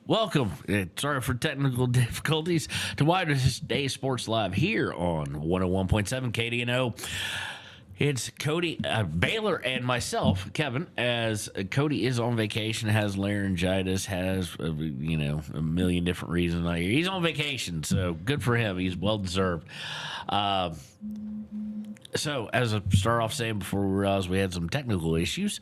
Welcome. Sorry for technical difficulties to WyoToday Sports Live here on 101.7 KDNO. It's Cody, Baylor, and myself, Kevin, as Cody is on vacation, has laryngitis, has, a million different reasons. He's on vacation, so good for him. He's well-deserved. So, as I start off saying before we realized we had some technical issues,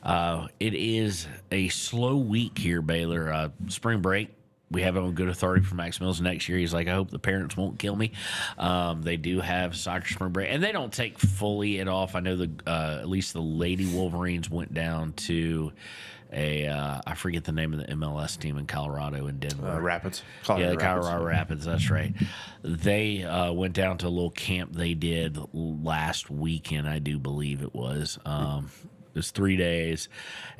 it is a slow week here, Baylor. Spring break. We have it on good authority for Max Mills next year. He's like, I hope the parents won't kill me. They do have soccer spring break, and they don't take fully it off. I know at least the Lady Wolverines went down to I forget the name of the MLS team in Colorado and Denver. Rapids. Colorado Rapids. That's right. They went down to a little camp they did last weekend, I do believe it was. It was 3 days,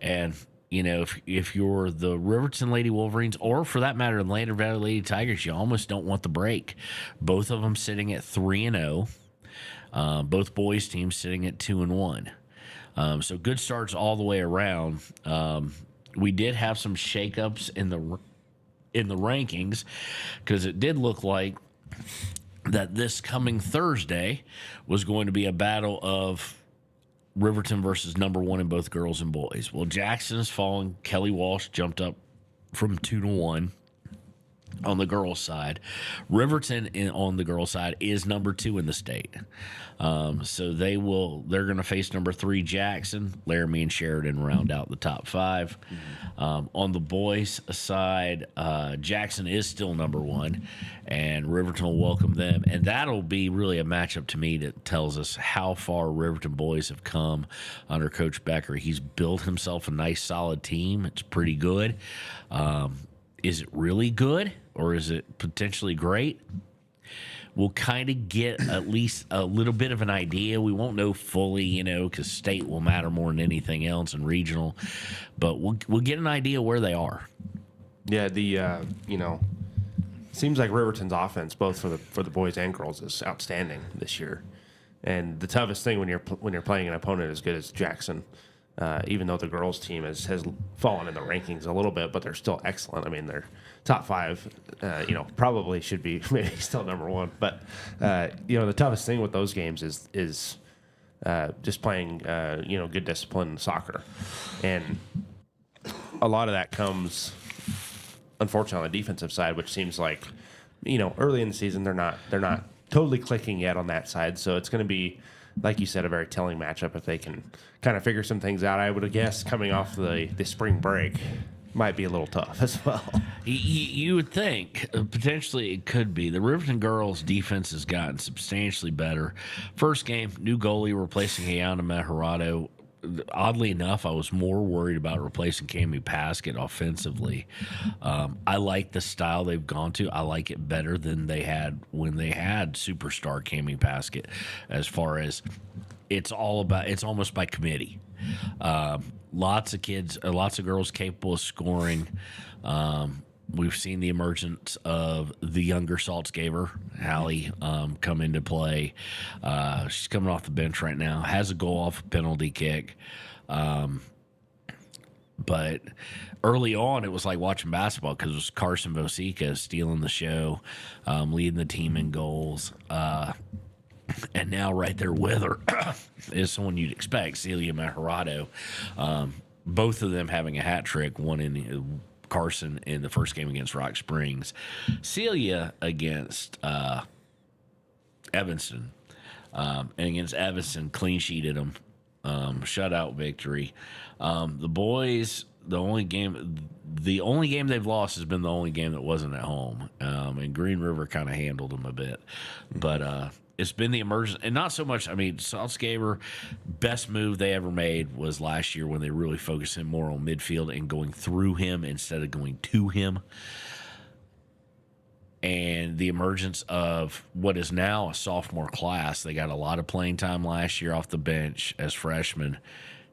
and if you're the Riverton Lady Wolverines, or for that matter, the Lander Valley Lady Tigers, you almost don't want the break. Both of them sitting at 3-0. Both boys teams sitting at 2-1. So good starts all the way around. We did have some shakeups in the rankings because it did look like that this coming Thursday was going to be a battle of Riverton versus number one in both girls and boys. Well, Jackson has fallen. Kelly Walsh jumped up from 2-1 on the girls' side. Riverton on the girls' side is number 2 in the state. So they're going to face number 3 Jackson. Laramie and Sheridan round out the top 5. On the boys' side, Jackson is still number 1, and Riverton will welcome them. And that'll be really a matchup to me that tells us how far Riverton boys have come under Coach Becker. He's built himself a nice, solid team. It's pretty good. Is it really good, or is it potentially great? We'll kind of get at least a little bit of an idea. We won't know fully, because state will matter more than anything else and regional. But we'll get an idea where they are. Yeah, seems like Riverton's offense, both for the boys and girls, is outstanding this year. And the toughest thing when you're playing an opponent as good as Jackson, even though the girls' team has fallen in the rankings a little bit, but they're still excellent. I mean, they're top 5. Probably should be maybe still number 1. But the toughest thing with those games is just playing good disciplined soccer, and a lot of that comes, unfortunately, on the defensive side, which seems like early in the season they're not totally clicking yet on that side. So it's going to be, like you said, a very telling matchup if they can kind of figure some things out. I would guess coming off the spring break might be a little tough as well. You would think potentially it could be. The Riverton girls' defense has gotten substantially better. First game, new goalie replacing Ayana Mejarado. Oddly enough, I was more worried about replacing Cammie Paskett offensively. I like the style they've gone to. I like it better than they had when they had superstar Cammie Paskett, as far as it's almost by committee. Lots of girls capable of scoring. We've seen the emergence of the younger Saltzgaber, Hallie, come into play. She's coming off the bench right now, has a goal off a penalty kick. But early on, it was like watching basketball because it was Carson Vosica stealing the show, leading the team in goals. And now right there with her is someone you'd expect, Celia Mejarado. Both of them having a hat trick, one in Carson in the first game against Rock Springs, Celia against Evanston, and against Evanston clean sheeted them, shutout victory. The boys, the only game they've lost has been the only game that wasn't at home, and Green River kind of handled them a bit, but it's been the emergence, and not so much. I mean, Saltzgaber, best move they ever made was last year when they really focused him more on midfield and going through him instead of going to him. And the emergence of what is now a sophomore class. They got a lot of playing time last year off the bench as freshmen.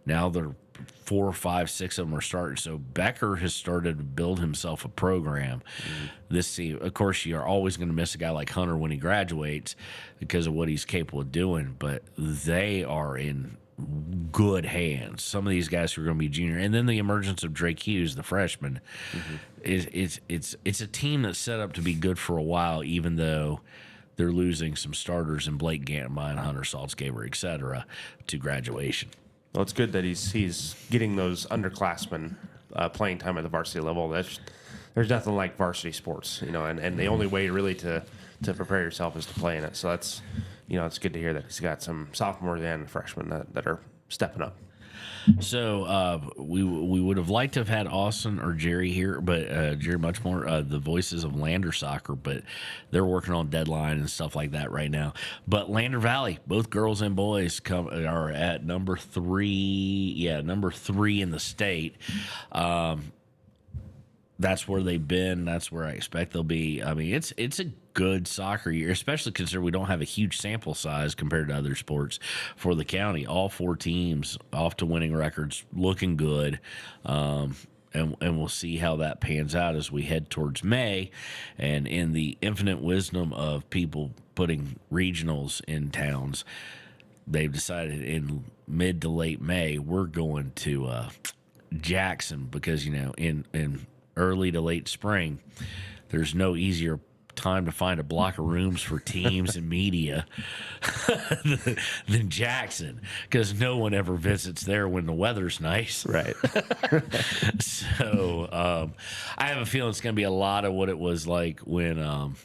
Now they're 4, 5, 6 of them are starting. So Becker has started to build himself a program. This team, of course, you are always going to miss a guy like Hunter when he graduates because of what he's capable of doing. But they are in good hands. Some of these guys who are going to be junior, and then the emergence of Drake Hughes, the freshman, it's a team that's set up to be good for a while, even though they're losing some starters in Blake Gantmine, Hunter Saltzgaber, et cetera, to graduation. Well, it's good that he's getting those underclassmen playing time at the varsity level. There's nothing like varsity sports, and the only way really to prepare yourself is to play in it. So that's, it's good to hear that he's got some sophomores and freshmen that are stepping up. So we would have liked to have had Austin or Jerry here, but Jerry Muchmore, the voices of Lander Soccer, but they're working on deadline and stuff like that right now. But Lander Valley, both girls and boys are at number 3 in the state. That's where they've been. That's where I expect they'll be. I mean, it's a good soccer year, especially considering we don't have a huge sample size compared to other sports for the county. All 4 teams off to winning records, looking good. And we'll see how that pans out as we head towards May. And in the infinite wisdom of people putting regionals in towns, they've decided in mid to late May, we're going to Jackson because, in early to late spring, there's no easier time to find a block of rooms for teams and media than Jackson, because no one ever visits there when the weather's nice. Right. So I have a feeling it's going to be a lot of what it was like when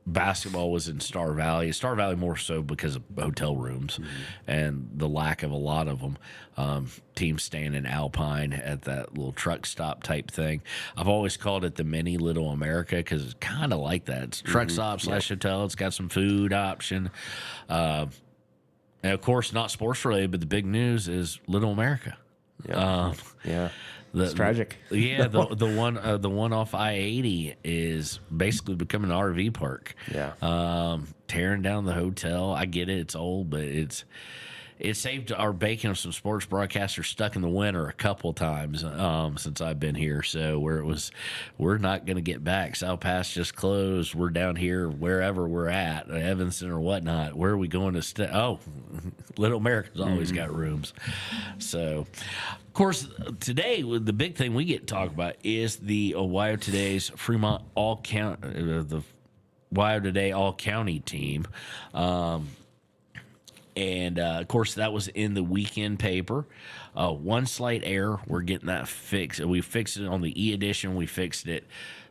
basketball was in Star Valley. Star Valley more so because of hotel rooms and the lack of a lot of them. Teams staying in Alpine at that little truck stop type thing. I've always called it the mini Little America because it's kind of like that. It's truck stop / hotel. It's got some food option. And of course, not sports related, but the big news is Little America. Yeah. It's tragic. Yeah, the one off I-80 is basically becoming an RV park. Yeah. Tearing down the hotel. I get it; it's old, but it saved our bacon of some sports broadcasters stuck in the winter a couple times since I've been here. So we're not going to get back. South Pass just closed. We're down here wherever we're at, Evanston or whatnot. Where are we going to stay? Oh, Little America's always got rooms. So, of course, today the big thing we get to talk about is the WyoToday's Fremont the WyoToday All County team. And, of course, that was in the weekend paper. One slight error. We're getting that fixed. We fixed it on the e-edition. We fixed it.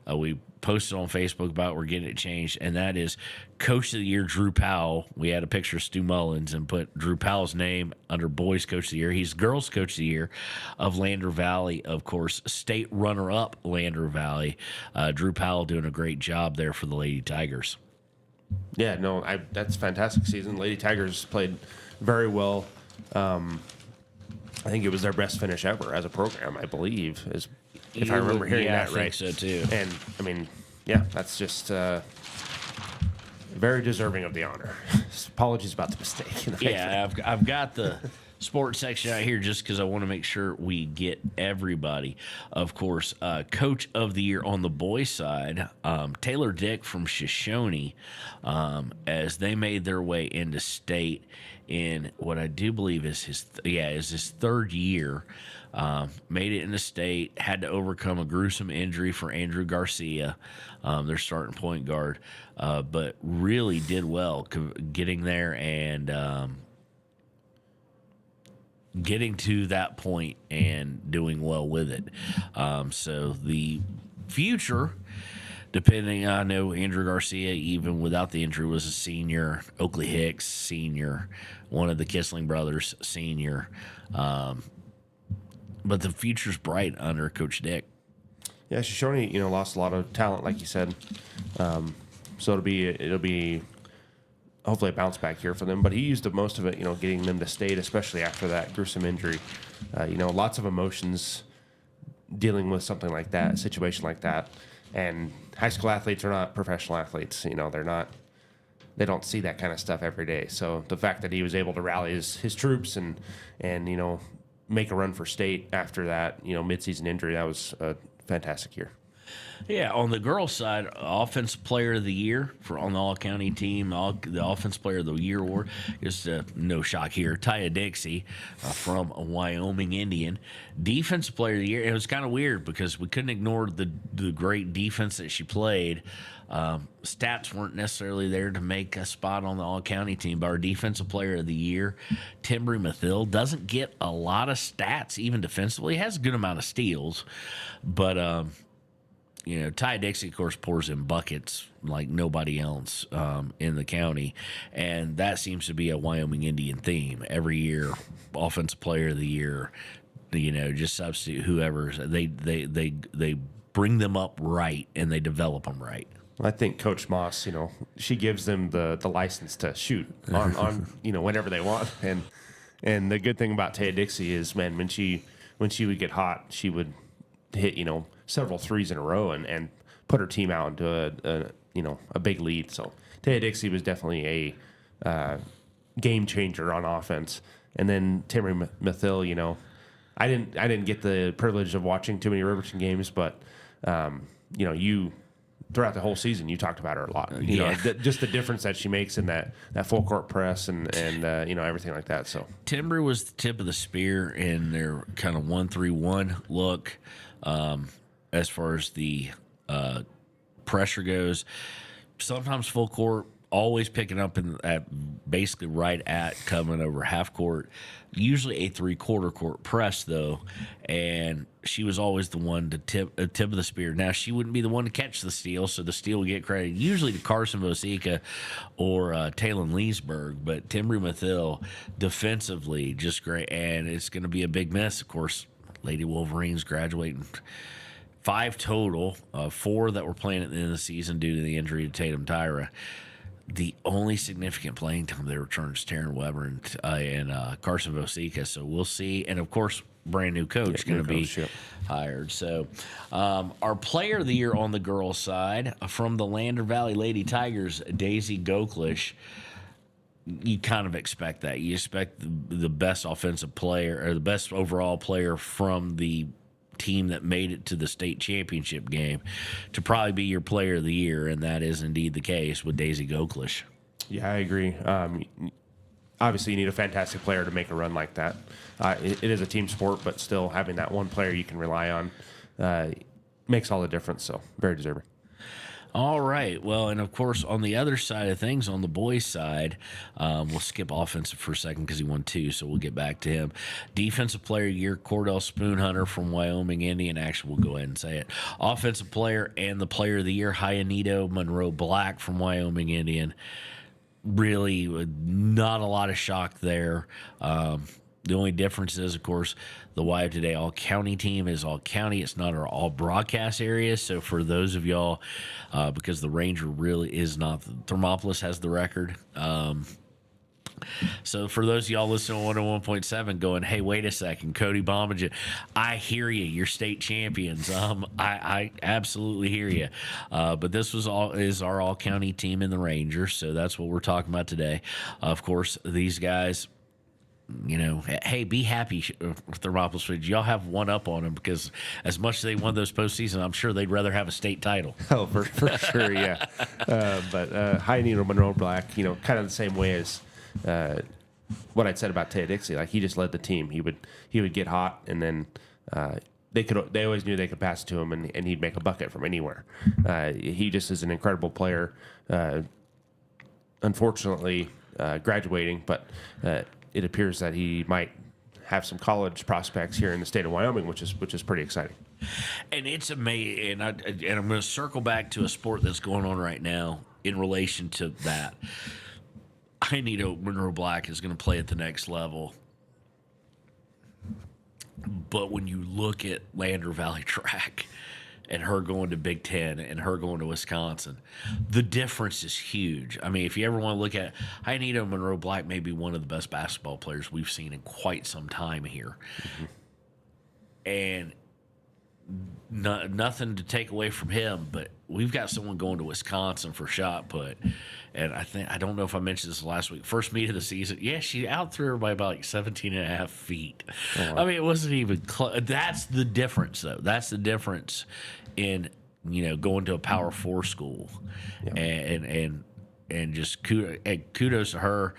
We posted on Facebook about it. We're getting it changed. And that is Coach of the Year, Drew Powell. We had a picture of Stu Mullins and put Drew Powell's name under Boys Coach of the Year. He's Girls Coach of the Year of Lander Valley, of course, state runner-up Lander Valley. Drew Powell doing a great job there for the Lady Tigers. Yeah, no, that's a fantastic season. Lady Tigers played very well. I think it was their best finish ever as a program, I believe, if I remember hearing that right. I think so, too. And, I mean, yeah, that's just very deserving of the honor. Apologies about the mistake. Yeah, I've got the sports section out here just because I want to make sure we get everybody. Of course, Coach of the Year on the boys' side, Taylor Dick from Shoshone, as they made their way into state in what I do believe is his third year. Made it into state, had to overcome a gruesome injury for Andrew Garcia, their starting point guard, but really did well getting there and getting to that point and doing well with it. So the future, depending, I know Andrew Garcia, even without the injury, was a senior. Oakley Hicks, senior. One of the Kissling brothers, senior. But the future's bright under Coach Dick. Yeah, Shoshone, lost a lot of talent, like you said. So it'll be hopefully a bounce back here for them. But he used the most of it, getting them to state, especially after that gruesome injury. Lots of emotions dealing with something like that, a situation like that. And high school athletes are not professional athletes. They don't see that kind of stuff every day. So the fact that he was able to rally his troops and make a run for state after that, midseason injury, that was a fantastic year. Yeah, on the girls' side, Offensive Player of the Year on the all-county team, the Offensive Player of the Year award, just no shock here, Taya Dixie from a Wyoming Indian. Defensive Player of the Year, it was kind of weird because we couldn't ignore the great defense that she played. Stats weren't necessarily there to make a spot on the all-county team, but our Defensive Player of the Year, Timbri Mathill, doesn't get a lot of stats even defensively. He has a good amount of steals, but Ty Dixie, of course, pours in buckets like nobody else in the county, and that seems to be a Wyoming Indian theme every year. Offensive Player of the Year, just substitute whoever they bring them up right and they develop them right. I think Coach Moss, she gives them the license to shoot on whenever they want, and the good thing about Taya Dixie is, man, when she would get hot, she would hit several threes in a row and put her team out into a big lead. So Taya Dixie was definitely a game changer on offense. And then Timbri Mathill, I didn't get the privilege of watching too many Riverton games, but you throughout the whole season you talked about her a lot. Just the difference that she makes in that full court press and everything like that. So Timbri was the tip of the spear in their kind of 1-3-1 look. As far as the pressure goes, sometimes full court, always picking up at basically right at coming over half court. Usually a 3/4 court press though, and she was always the one to tip of the spear. Now she wouldn't be the one to catch the steal, so the steal would get credit usually to Carson Vosika or Talon Leesburg, but Timbri Mathill defensively just great, and it's going to be a big miss, of course. Lady Wolverines graduating. 5 total, 4 that were playing at the end of the season due to the injury to Tatum Tyra. The only significant playing time they returned is Taryn Weber and Carson Vosika. So we'll see. And, of course, brand new coach going to be hired. So our player of the year on the girls' side from the Lander Valley Lady Tigers, Daisy Goklish. You kind of expect that. You expect the best offensive player or the best overall player from the team that made it to the state championship game to probably be your player of the year, and that is indeed the case with Daisy Goklish. Yeah, I agree. Obviously, you need a fantastic player to make a run like that. It is a team sport, but still having that one player you can rely on makes all the difference, so very deserving. All right. Well, and of course, on the other side of things, on the boys' side, we'll skip offensive for a second because he won 2, so we'll get back to him. Defensive Player of the Year, Cordell Spoonhunter from Wyoming Indian. Actually, we'll go ahead and say it. Offensive Player and the Player of the Year, Hyanito Monroe Black from Wyoming Indian. Really, not a lot of shock there. The only difference is, of course, the WyoToday all-county team is all-county. It's not our all-broadcast area. So for those of y'all, because the Ranger really is not, Thermopolis has the record. So for those of y'all listening to 101.7 going, hey, wait a second, Cody Bombage, I hear you. You're state champions. I absolutely hear you. But this is our all-county team in the Ranger. So that's what we're talking about today. Of course, these guys, hey, be happy, Thermopolis Foods. Y'all have one up on them because as much as they won those postseason, I'm sure they'd rather have a state title. Oh, for sure, yeah. But Hyanito Monroe Black, kind of the same way as what I'd said about Taya Dixie. Like, he just led the team. He would get hot, and then they always knew they could pass it to him, and he'd make a bucket from anywhere. He just is an incredible player. Unfortunately, graduating, but it appears that he might have some college prospects here in the state of Wyoming, which is pretty exciting. And it's amazing. And I'm going to circle back to a sport that's going on right now in relation to that. I need Monroe Black is going to play at the next level. But when you look at Lander Valley Track and her going to Big Ten and her going to Wisconsin, the difference is huge. I mean, if you ever want to look at, Hyanito Monroe Black may be one of the best basketball players we've seen in quite some time here. Mm-hmm. And nothing to take away from him, but we've got someone going to Wisconsin for shot put. And I don't know if I mentioned this last week, first meet of the season. Yeah, she out-threw her by about like 17 and a half feet. Oh, wow. I mean, it wasn't even close. That's the difference, though. That's the difference in going to a Power 4 school, and just kudos to her.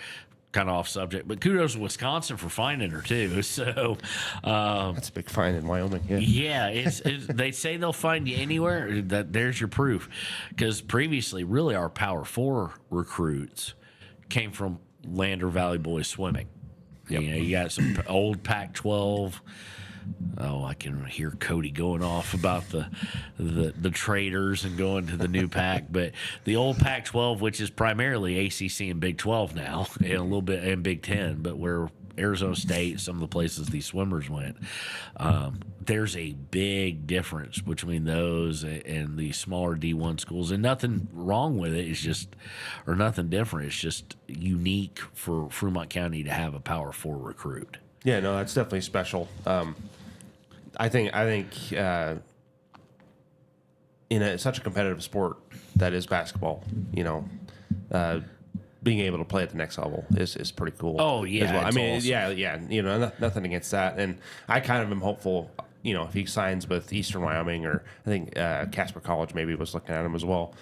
Kind of off subject, but kudos to Wisconsin for finding her too. So That's a big find in Wyoming. Yeah. yeah, it's they say they'll find you anywhere. There's your proof, because previously, really, our Power 4 recruits came from Lander Valley Boys swimming. Yep. You got some old Pac-12. Oh, I can hear Cody going off about the traders and going to the new Pac, but the old Pac-12, which is primarily ACC and Big 12 now, and a little bit and Big 10, but where Arizona State, some of the places these swimmers went, there's a big difference between those and the smaller D1 schools, and nothing wrong with it. It's just, or nothing different. It's just unique for Fremont County to have a Power 4 recruit. Yeah, no, that's definitely special. I think in such a competitive sport that is basketball, being able to play at the next level is pretty cool. Oh yeah, as well. I mean, awesome. yeah, nothing against that, and I kind of am hopeful. If he signs with Eastern Wyoming, or I think Casper College maybe was looking at him as well,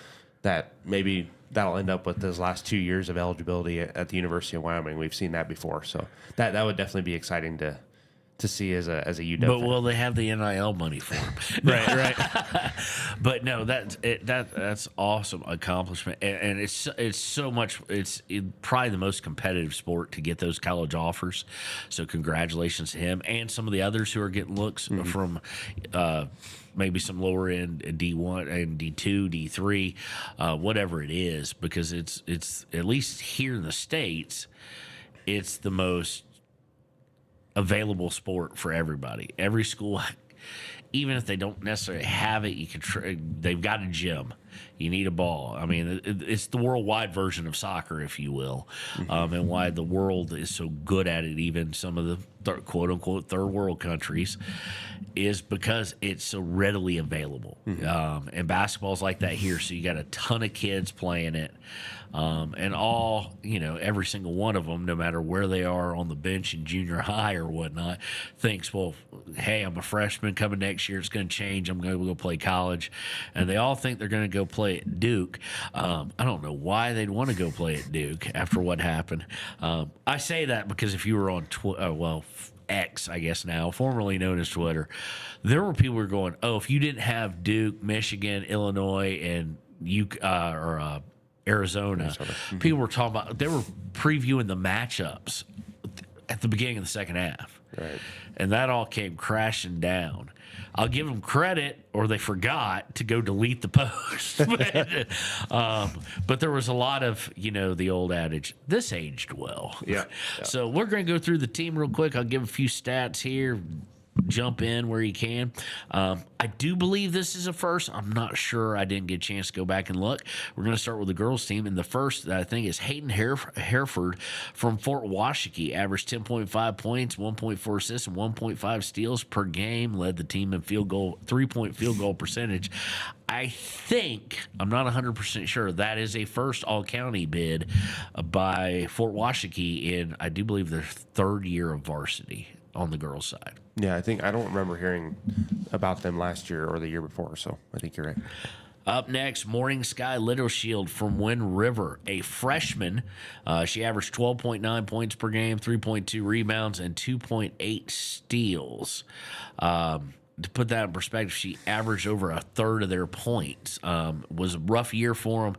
that maybe that'll end up with his last 2 years of eligibility at the University of Wyoming. We've seen that before, so that would definitely be exciting to see as a UW But fan. will they have the NIL money for him? Right. But no, that's awesome accomplishment, and it's so much. It's probably the most competitive sport to get those college offers. So congratulations to him and some of the others who are getting looks from maybe some lower end D1 and D2, D3, whatever it is, because it's at least here in the States, it's the most available sport for everybody. Every school, even if they don't necessarily have it, you can. They've got a gym. You need a ball. I mean, it's the worldwide version of soccer, if you will, and why the world is so good at it. Even some of the quote unquote third world countries, is because it's so readily available. And basketball's like that here. So you got a ton of kids playing it. And every single one of them, no matter where they are on the bench in junior high or whatnot, thinks, well, hey, I'm a freshman coming next year. It's going to change. I'm going to go play college. And they all think they're going to go play at Duke. I don't know why they'd want to go play at Duke after what happened. I say that because if you were on X, I guess now, formerly known as Twitter, there were people who were going, oh, if you didn't have Duke, Michigan, Illinois, and Arizona. People were talking about, they were previewing the matchups at the beginning of the second half. Right. And that all came crashing down. I'll give them credit, or they forgot to go delete the post. But there was a lot of, the old adage, this aged well. Yeah. So we're going to go through the team real quick. I'll give a few stats here. Jump in where you can. I do believe this is a first. I'm not sure. I didn't get a chance to go back and look. We're going to start with the girls team. And the first, I think, is Hayden Hereford from Fort Washakie. Averaged 10.5 points, 1.4 assists, and 1.5 steals per game. Led the team in 3-point field goal percentage. I think, I'm not 100% sure, that is a first all-county bid by Fort Washakie in, I do believe, their third year of varsity on the girls' side. Yeah, I don't remember hearing about them last year or the year before, so I think you're right. Up next, Morning Sky Little Shield from Wind River, a freshman. She averaged 12.9 points per game, 3.2 rebounds, and 2.8 steals. To put that in perspective, she averaged over a third of their points. Was a rough year for them,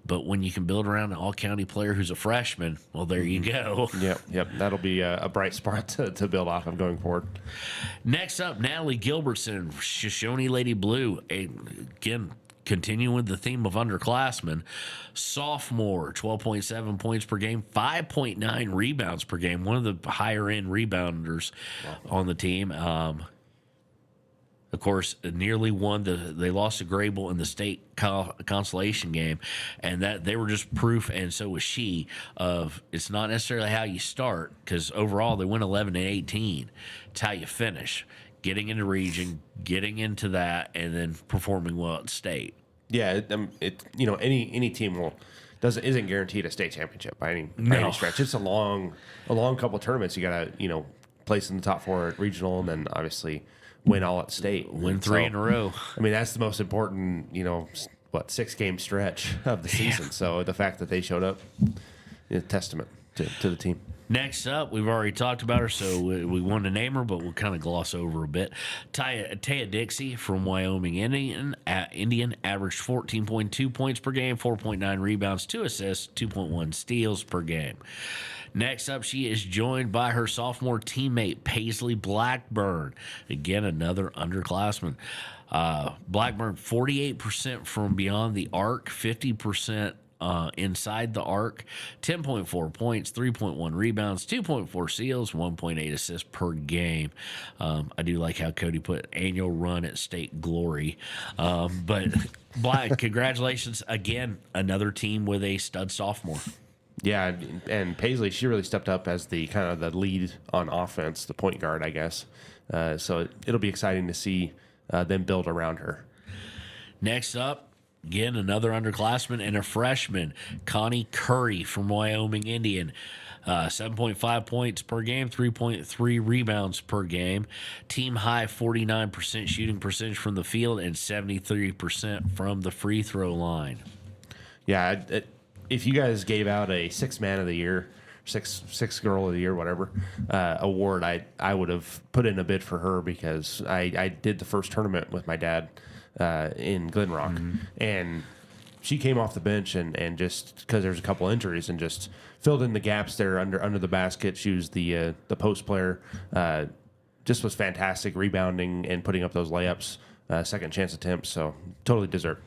but when you can build around an all-county player who's a freshman, well, there you go. Yep. That'll be a bright spot to build off of going forward. Next up, Natalie Gilbertson, Shoshone Lady Blue. Again, continuing with the theme of underclassmen. Sophomore, 12.7 points per game, 5.9 rebounds per game. One of the higher-end rebounders on the team. Of course, nearly won. They lost to Grable in the state consolation game, and that they were just proof, and so was she, of it's not necessarily how you start, because overall they went 11-18. It's how you finish, getting into region, getting into that, and then performing well at state. Yeah, any team isn't guaranteed a state championship by any stretch. It's a long couple of tournaments. You got to place in the top four at regional, and then obviously win all at state. Win 3 in a row. I mean, that's the most important, 6-game stretch of the season. So the fact that they showed up is a testament to the team. Next up, we've already talked about her, so we wanted to name her, but we'll kind of gloss over a bit. Taya Dixie from Wyoming Indian averaged 14.2 points per game, 4.9 rebounds, 2 assists, 2.1 steals per game. Next up, she is joined by her sophomore teammate, Paisley Blackburn. Again, another underclassman. Blackburn, 48% from beyond the arc, 50% inside the arc, 10.4 points, 3.1 rebounds, 2.4 steals, 1.8 assists per game. I do like how Cody put annual run at state glory. But Black, congratulations again, another team with a stud sophomore. Yeah, and Paisley, she really stepped up as the kind of the lead on offense, the point guard, I guess. So it'll be exciting to see them build around her. Next up, again, another underclassman and a freshman, Connie Curry from Wyoming Indian. 7.5 points per game, 3.3 rebounds per game. Team high 49% shooting percentage from the field and 73% from the free throw line. Yeah, if you guys gave out a 6 man of the year, six girl of the year, whatever award, I would have put in a bid for her because I did the first tournament with my dad in Glen Rock, and she came off the bench and just because there's a couple injuries and just filled in the gaps there under the basket. She was the post player, just was fantastic rebounding and putting up those layups, second chance attempts. So totally deserved.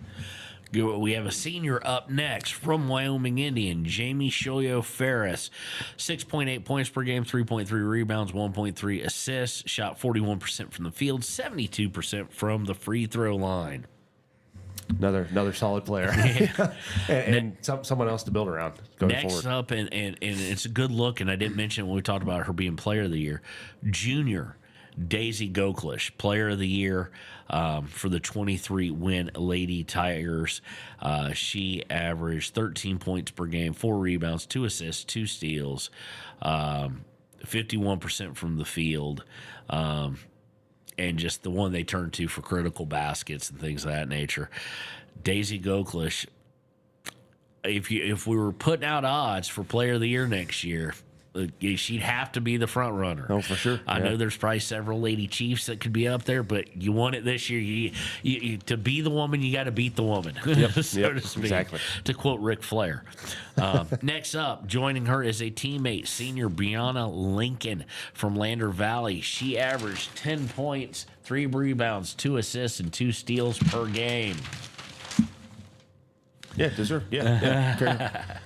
We have a senior up next from Wyoming Indian, Jamie Shoyo Ferris. 6.8 points per game, 3.3 rebounds, 1.3 assists. Shot 41% from the field, 72% from the free throw line. Another solid player. Yeah. and someone else to build around going forward. Next up, and it's a good look, and I didn't mention when we talked about her being player of the year, junior Daisy Goklish, player of the year for the 23-win Lady Tigers. She averaged 13 points per game, 4 rebounds, 2 assists, 2 steals, 51% from the field, and just the one they turn to for critical baskets and things of that nature. Daisy Goklish, if we were putting out odds for player of the year next year, she'd have to be the front runner. Oh, for sure. I know there's probably several Lady Chiefs that could be up there, but you want it this year. You to be the woman, you got to beat the woman, to speak. Exactly. To quote Ric Flair. Next up, joining her is a teammate, senior Brianna Lincoln from Lander Valley. She averaged 10 points, 3 rebounds, 2 assists, and 2 steals per game. Yeah, deserved. Yeah.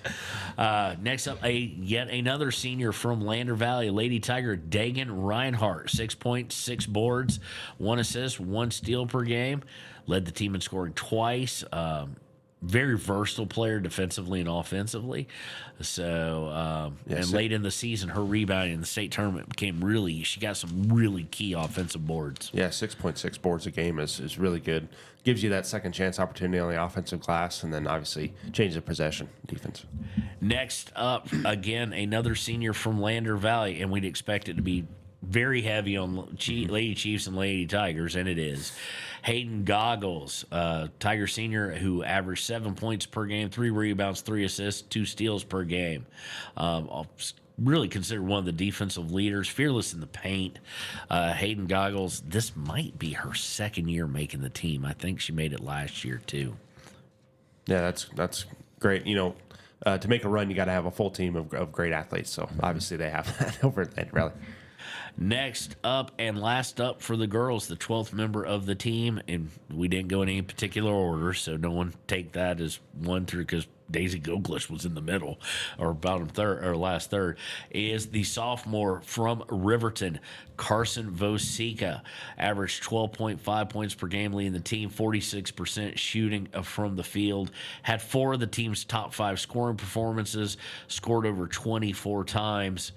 Next up, yet another senior from Lander Valley, Lady Tiger, Dagan Reinhardt. 6 points, 6 boards, 1 assist, 1 steal per game. Led the team in scoring twice. Very versatile player defensively and offensively. So, late in the season, her rebounding in the state tournament she got some really key offensive boards. Yeah, 6.6 boards a game is really good. Gives you that second chance opportunity on the offensive glass, and then obviously change the possession defense. Next up, again, another senior from Lander Valley, and we'd expect it to be very heavy on Lady Chiefs and Lady Tigers, and it is. Hayden Goggles, Tiger senior, who averaged 7 points per game, 3 rebounds, 3 assists, 2 steals per game. Really considered one of the defensive leaders, fearless in the paint. Hayden Goggles, this might be her second year making the team. I think she made it last year too. Yeah, that's great. To make a run, you got to have a full team of great athletes. So obviously they have that over at Lander Valley. Next up and last up for the girls, the 12th member of the team, and we didn't go in any particular order, so no one take that as one through because Daisy Goklish was in the middle or bottom third or last third, is the sophomore from Riverton, Carson Vosika. Averaged 12.5 points per game, leading the team, 46% shooting from the field. Had 4 of the team's top 5 scoring performances, scored over 24 times.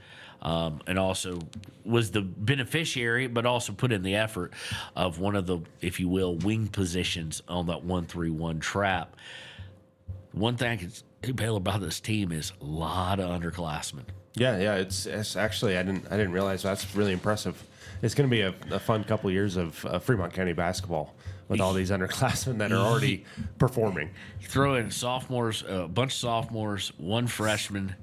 And also was the beneficiary, but also put in the effort of one of the, if you will, wing positions on that 1-3-1 trap. One thing I can tell about this team is a lot of underclassmen. Yeah. It's actually I didn't realize that's really impressive. It's going to be a fun couple years of Fremont County basketball with all these underclassmen that are already performing. You throw in sophomores, a bunch of sophomores, one freshman,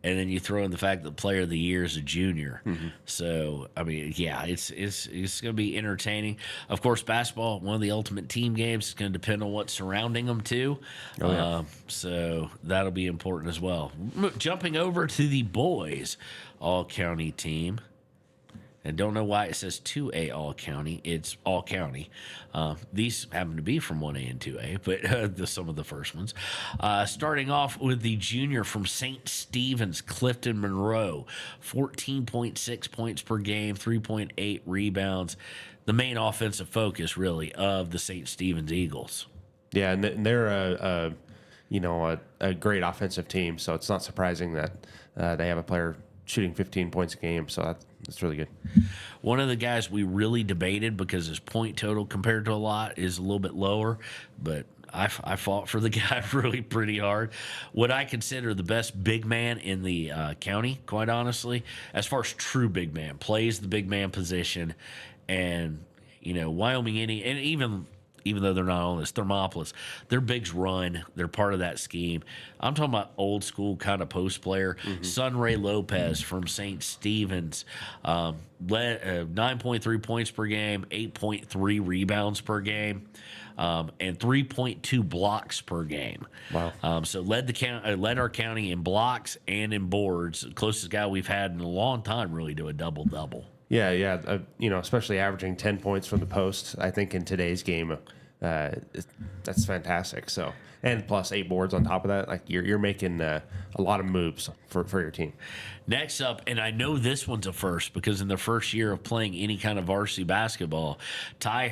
and then you throw in the fact that player of the year is a junior. So I mean, yeah, it's going to be entertaining. Of course, basketball, one of the ultimate team games. It's going to depend on what's surrounding them too. Oh, yeah. So that'll be important as well. Jumping over to the boys all county team. And don't know why it says 2A all county. It's all county. These happen to be from 1A and 2A, but some of the first ones. Starting off with the junior from St. Stephen's, Clifton Monroe, 14.6 points per game, 3.8 rebounds. The main offensive focus, really, of the St. Stephen's Eagles. Yeah, and they're a great offensive team, so it's not surprising that they have a player shooting 15 points a game. So that's really good. One of the guys we really debated because his point total compared to a lot is a little bit lower, but I fought for the guy really pretty hard. What I consider the best big man in the county, quite honestly, as far as true big man, plays the big man position, and Wyoming, and even though they're not on this, Thermopolis, their bigs run. They're part of that scheme. I'm talking about old school kind of post player. Sunray Lopez from St. Stephen's led 9.3 points per game, 8.3 rebounds per game, and 3.2 blocks per game. Wow. So led our county in blocks and in boards. The closest guy we've had in a long time, really, to a double-double. Yeah. Especially averaging 10 points from the post. I think in today's game, that's fantastic. So, and plus 8 boards on top of that, like you're making a lot of moves for your team. Next up, and I know this one's a first because in the first year of playing any kind of varsity basketball, Ty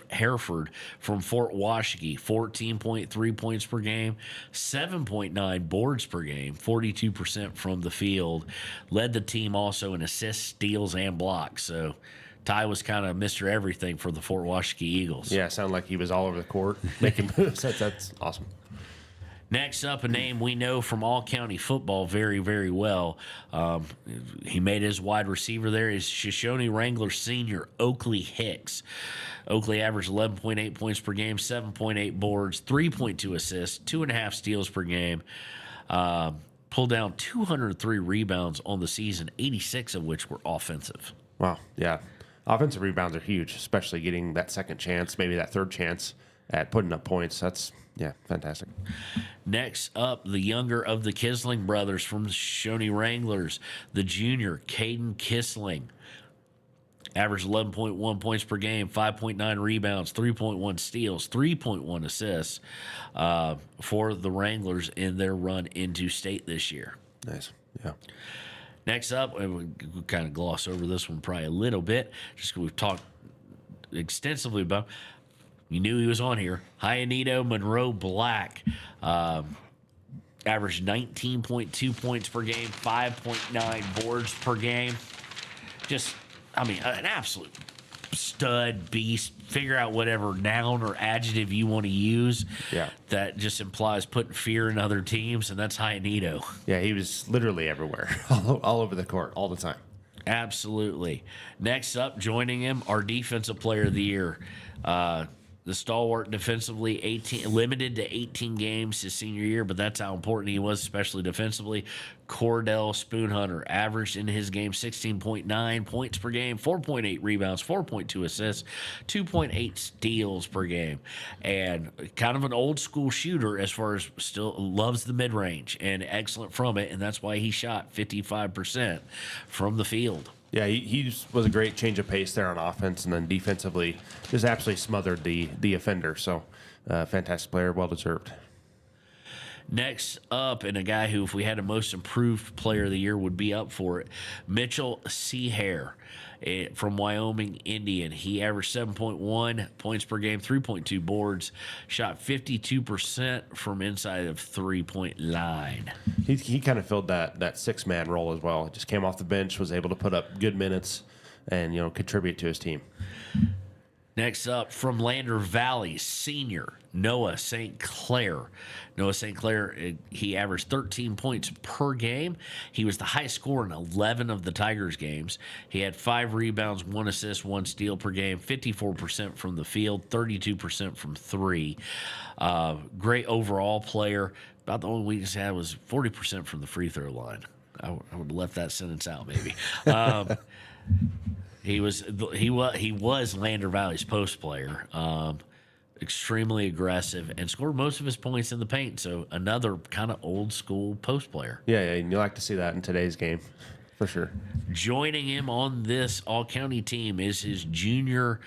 Hereford from Fort Washakie, 14.3 points per game, 7.9 boards per game, 42% from the field, led the team also in assists, steals, and blocks. So Ty was kind of Mr. Everything for the Fort Washakie Eagles. Yeah, sounded like he was all over the court making moves. That's awesome. Next up, a name we know from all county football very, very well. He made his wide receiver there is Shoshone Wrangler senior Oakley Hicks. Oakley averaged 11.8 points per game, 7.8 boards, 3.2 assists, 2.5 steals per game. Pulled down 203 rebounds on the season, 86 of which were offensive. Wow, yeah. Offensive rebounds are huge, especially getting that second chance, maybe that third chance at putting up points. That's, fantastic. Next up, the younger of the Kisling brothers from the Shoshone Wranglers, the junior, Caden Kisling. Averaged 11.1 points per game, 5.9 rebounds, 3.1 steals, 3.1 assists for the Wranglers in their run into state this year. Nice, yeah. Next up, and we kind of gloss over this one probably a little bit, just because we've talked extensively about. You knew he was on here. Hyanito Monroe Black averaged 19.2 points per game, 5.9 boards per game. An absolute stud beast. Figure out whatever noun or adjective you want to use. Yeah. That just implies putting fear in other teams, and that's Hyanito. Yeah, he was literally everywhere, all over the court, all the time. Absolutely. Next up, joining him, our defensive player of the year. The stalwart defensively, limited to 18 games his senior year, but that's how important he was, especially defensively. Cordell Spoonhunter averaged in his game 16.9 points per game, 4.8 rebounds, 4.2 assists, 2.8 steals per game. And kind of an old school shooter as far as still loves the mid-range and excellent from it, and that's why he shot 55% from the field. Yeah, he was a great change of pace there on offense, and then defensively just absolutely smothered the offender. So, fantastic player, well-deserved. Next up, and a guy who, if we had a most improved player of the year, would be up for it, Mitchell Seahair from Wyoming Indian. He averaged 7.1 points per game, 3.2 boards, shot 52% from inside of three-point line. He kind of filled that six-man role as well. Just came off the bench, was able to put up good minutes and, contribute to his team. Next up, from Lander Valley, senior Noah St. Clair. Noah St. Clair, he averaged 13 points per game. He was the highest scorer in 11 of the Tigers games. He had 5 rebounds, 1 assist, 1 steal per game, 54% from the field, 32% from 3. Great overall player. About the only weakness he had was 40% from the free throw line. I would have left that sentence out, maybe. He was Lander Valley's post player, extremely aggressive, and scored most of his points in the paint. So another kind of old school post player. Yeah, and you like to see that in today's game, for sure. Joining him on this all county team is his junior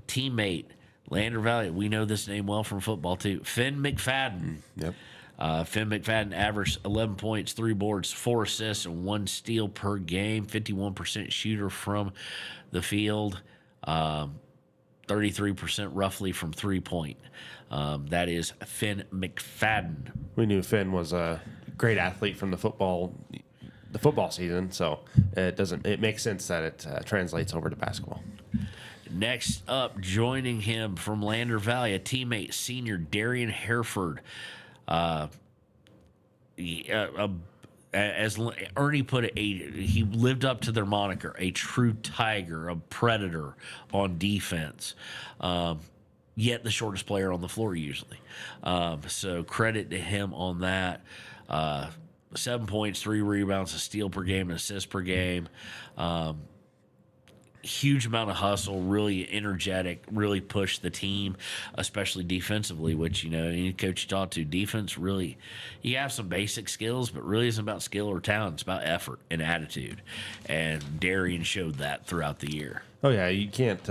teammate, Lander Valley. We know this name well from football too. Finn McFadden. Yep. Finn McFadden averaged 11 points, 3 boards, 4 assists, and 1 steal per game. 51% shooter from the field, 33% roughly from 3-point. That is Finn McFadden. We knew Finn was a great athlete from the football season, so it makes sense that it translates over to basketball. Next up, joining him from Lander Valley, a teammate, senior Darian Hereford. As Ernie put it, he lived up to their moniker, a true tiger, a predator on defense. Yet the shortest player on the floor usually. So credit to him on that. 7 points, 3 rebounds, a steal per game, an assist per game. Huge amount of hustle, really energetic, really pushed the team, especially defensively, which, any coach you talk to, defense really, you have some basic skills, but really isn't about skill or talent. It's about effort and attitude. And Darian showed that throughout the year. Oh, yeah, you can't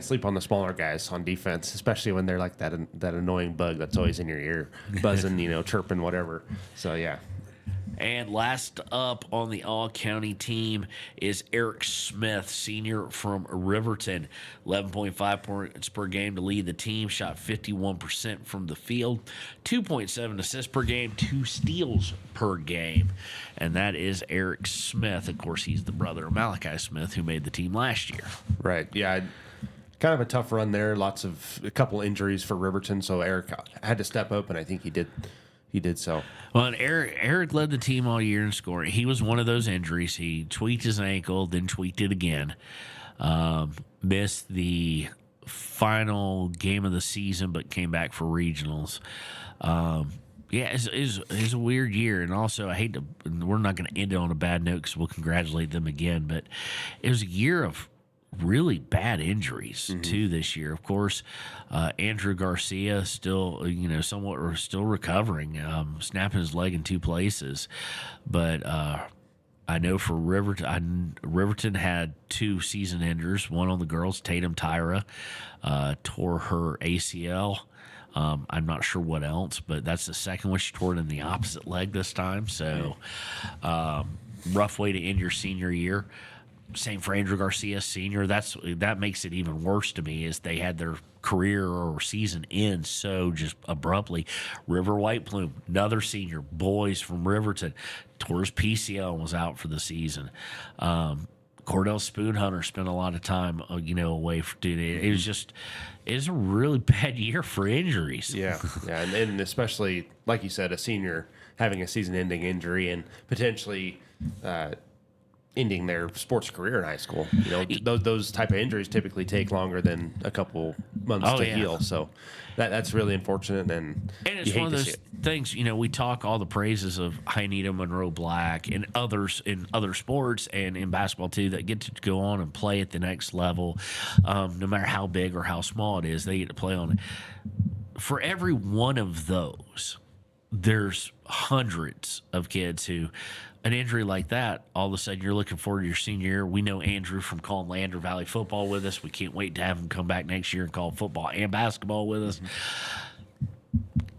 sleep on the smaller guys on defense, especially when they're like that annoying bug that's always in your ear, buzzing, chirping, whatever. So, yeah. And last up on the all-county team is Eric Smith, senior from Riverton. 11.5 points per game to lead the team. Shot 51% from the field. 2.7 assists per game. 2 steals per game. And that is Eric Smith. Of course, he's the brother of Malachi Smith, who made the team last year. Right. Yeah. Kind of a tough run there. A couple injuries for Riverton, so Eric had to step up, and I think he did. He did so. Well, and Eric led the team all year in scoring. He was one of those injuries. He tweaked his ankle, then tweaked it again. Missed the final game of the season, but came back for regionals. It's a weird year. And also, we're not going to end it on a bad note because we'll congratulate them again. But it was a year of really bad injuries too this year. Of course, Andrew Garcia still, somewhat still recovering, snapping his leg in 2 places. But I know for Riverton had 2 season enders. One on the girls, Tatum Tyra, tore her ACL. I'm not sure what else, but that's the second one. She tore it in the opposite leg this time. So rough way to end your senior year. Same for Andrew Garcia, senior. That makes it even worse to me, is they had their career or season end so just abruptly. River White Plume, another senior, boys from Riverton, tore his PCL and was out for the season. Cordell Spoonhunter spent a lot of time, away for duty. It was a really bad year for injuries. Yeah, and especially like you said, a senior having a season-ending injury and potentially ending their sports career in high school. Those type of injuries typically take longer than a couple months to heal. So that's really unfortunate. And it's one of those things, we talk all the praises of Hynita Monroe Black and others in other sports and in basketball too that get to go on and play at the next level. No matter how big or how small it is, they get to play on it. For every one of those, there's hundreds of kids who, an injury like that, all of a sudden you're looking forward to your senior year. We know Andrew from calling Lander Valley football with us. We can't wait to have him come back next year and call football and basketball with us.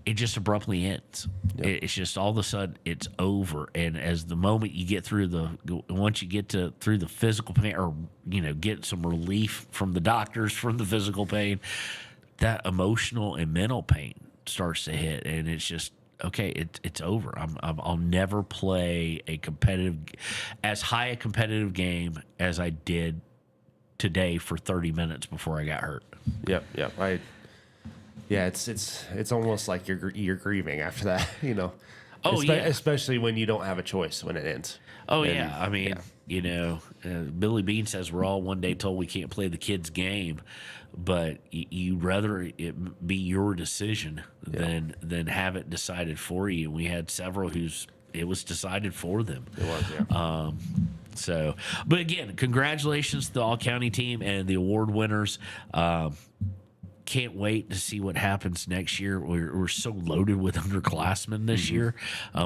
It just abruptly ends. Yep. It's just all of a sudden it's over. And as the moment you get through once you get through the physical pain, or get some relief from the doctors from the physical pain, that emotional and mental pain starts to hit, and it's just, okay, it's over. I'll never play as high a competitive game as I did today for 30 minutes before I got hurt. Yep. It's almost like you're grieving after that, you know. Oh, yeah. Especially when you don't have a choice when it ends. Oh, yeah. I mean, you know, Billy Bean says we're all one day told we can't play the kids' game, but you'd rather it be your decision than have it decided for you. We had several it was decided for them. It was, yeah. So, but again, congratulations to the all-county team and the award winners. Can't wait to see what happens next year. We're so loaded with underclassmen this year,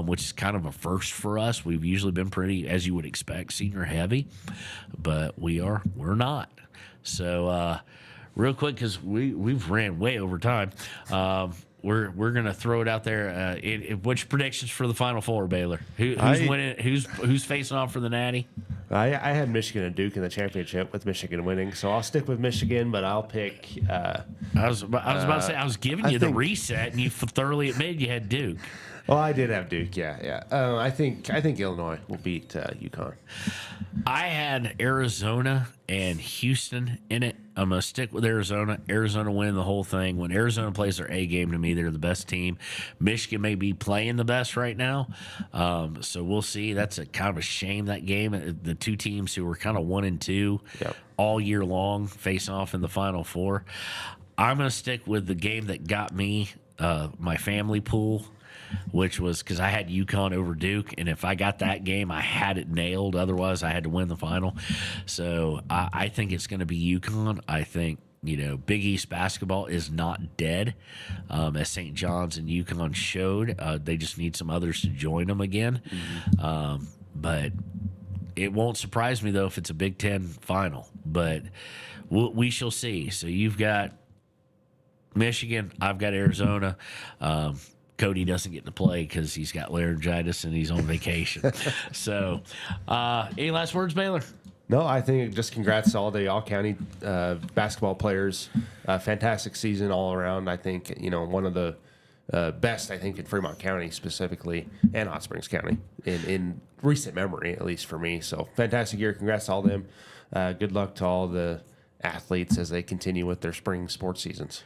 which is kind of a first for us. We've usually been pretty, as you would expect, senior heavy, but we're not. So, real quick, because we've ran way over time. We're gonna throw it out there. Which predictions for the Final Four, Baylor? Who's winning? Who's facing off for the Natty? I had Michigan and Duke in the championship with Michigan winning, so I'll stick with Michigan, but I'll pick. I was about to say I was giving you the reset, and you thoroughly admitted you had Duke. Well, I did have Duke, yeah. I think Illinois will beat UConn. I had Arizona and Houston in it. I'm going to stick with Arizona. Arizona win the whole thing. When Arizona plays their A game, to me, they're the best team. Michigan may be playing the best right now. So we'll see. That's a kind of a shame, that game. The two teams who were kind of 1 and 2 all year long face off in the Final Four. I'm going to stick with the game that got me, my family pool, which was because I had UConn over Duke, and if I got that game, I had it nailed. Otherwise, I had to win the final. So I think it's going to be UConn. I think, you know, Big East basketball is not dead, as St. John's and UConn showed. They just need some others to join them again. But it won't surprise me, though, if it's a Big Ten final. But we shall see. So you've got Michigan. I've got Arizona. Cody doesn't get to play because he's got laryngitis and he's on vacation. So, any last words, Baylor? No, I think just congrats to all the all-county basketball players. Fantastic season all around. I think, you know, one of the best, I think, in Fremont County specifically and Hot Springs County in recent memory, at least for me. So, fantastic year. Congrats to all them. Good luck to all the athletes as they continue with their spring sports seasons.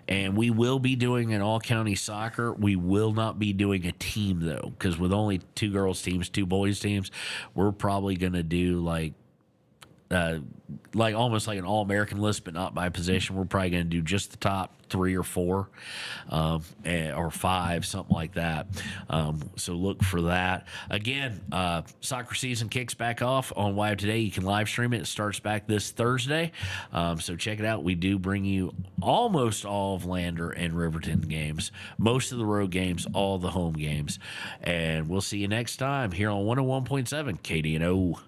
And we will be doing an all-county soccer. We will not be doing a team, though, because with only 2 girls teams, 2 boys teams, we're probably going to do like almost like an all-American list, but not by position. We're probably going to do just the top 3 or 4 or 5, something like that. So look for that. Again, soccer season kicks back off on WyoToday. You can live stream it. It starts back this Thursday. So check it out. We do bring you almost all of Lander and Riverton games, most of the road games, all the home games. And we'll see you next time here on 101.7 KD&O.